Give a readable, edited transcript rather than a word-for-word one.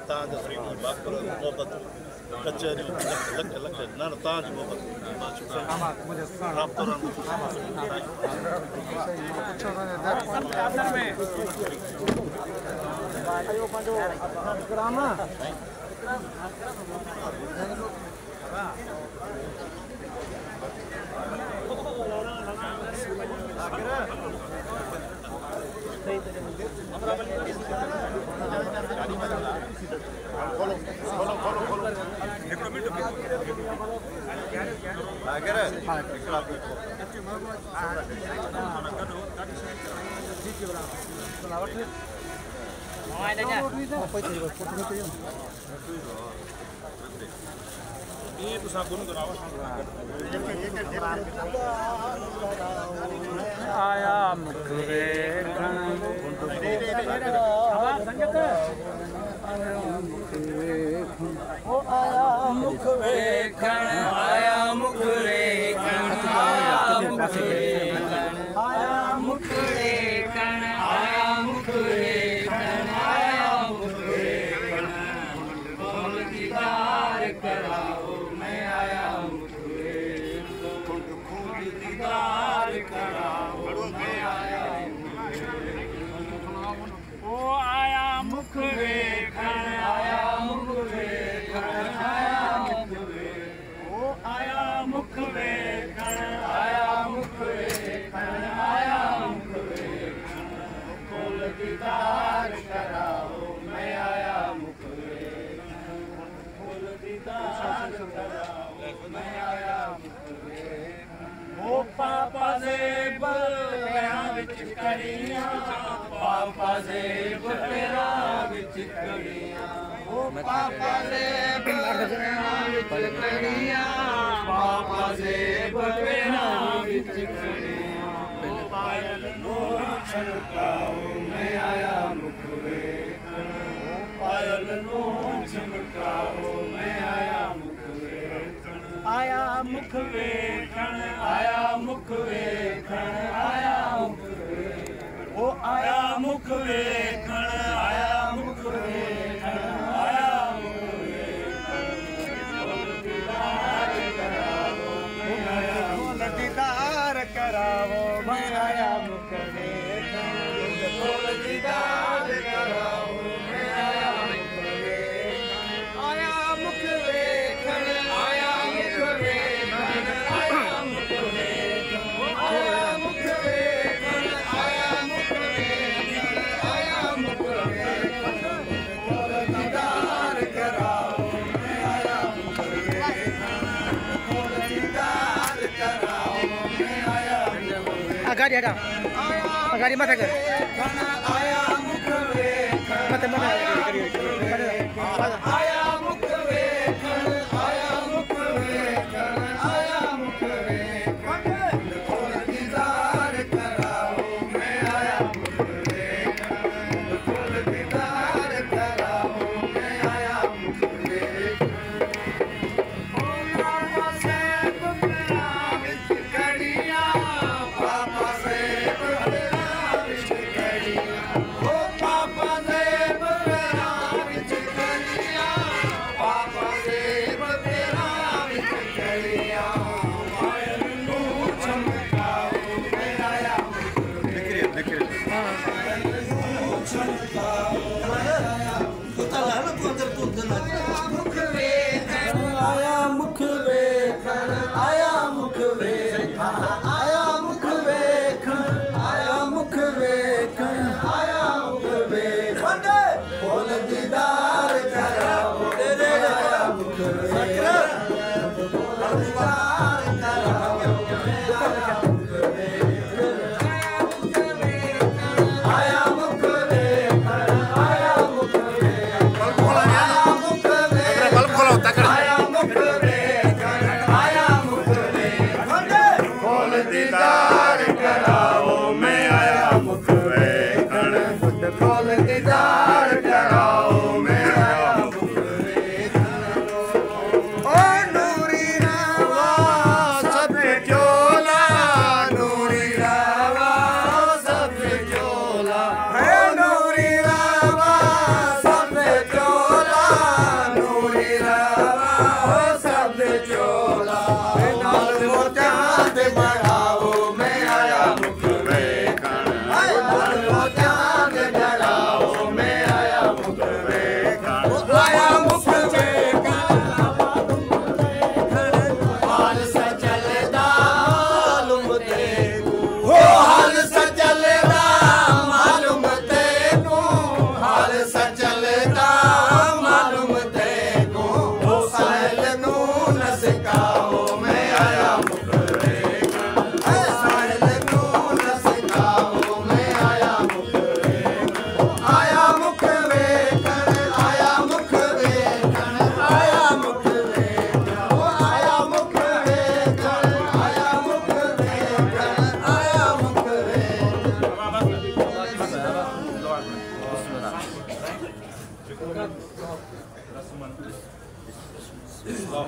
ताज श्री बाकर मोहब्बत कचहरी लख लख ना ताज मोहब्बत आया मुख देखण आया मुख देखण आया मुख देखण आया मुख देखण आया मुख देखण आया मुख देखण आया मुख देखण बोल दीदार कराओ मैं आया मुख देखण दीदार कराओ मैं आया ओ आया मुख देखण आया मुख देखण आया मुख देखण ओ आया मुख देखण आया मुख देखण आया मुख देखण बोल दीदार कराओ मैं आया मुख देखण बोल दीदार कराओ मैं आया मुख देखण ओ पापा जेब पैरां विच कड़ियां पापा जेब पैरां विच कड़ियां ओ पापा जेब पैरां विच कड़ियां पापा जेब पैरां विच कड़ियां पायल नूर छलकाओ मैं आया मुख देखण पायल नूर छलकाओ मैं आया मुख देखण आया मुख देखण आया मुख देखण आया मुख देखण ओ आया मुख देखण आया मुख देखण आया मुख देखण दीदार करावो मैं आया दीदार करावो मैं आया मुख देखण दीदार करावो मैं आया मुख देखण आया मुख देखण आया मुख देखण आया मुख देखण आया मुख देखण आया मुख देखण आया मुख देखण दीदार कराओ मैं आया मुख देखण दीदार कराओ मैं आया गाड़ी हटा गाड़ी मत कर आया मुख देखण मत मत आया मुख देखण आया मुख देखण आया मुख देखण दीदार कराओ मैं आया मुख देखण दीदार कराओ मैं आया मुख देखण ओ पापा सेब पैरां विच कड़ियां पापा सेब पैरां विच कड़ियां ओ पापा सेब पैरां विच कड़ियां पापा सेब पैरां विच कड़ियां पायल नूर छलकाओ मैं आया मुख देखण पायल नूर छलकाओ मैं आया मुख देखण आया मुख देखण आया मुख देखण आया मुख देखण आया मुख देखण आया मुख देखण बोल दीदार कराओ तेरे आया मुख देखण दीदार कराओ आया मुख देखण आया मुख देखण आया मुख देखण बल्ब खोलो ताकड़ आया मुख देखण आया मुख देखण बोल दीदार कराओ मैं आया मुख देखण बोल दीदार कराओ मैं आया मुख देखण ओ नूरी रावा सब जोर Islam.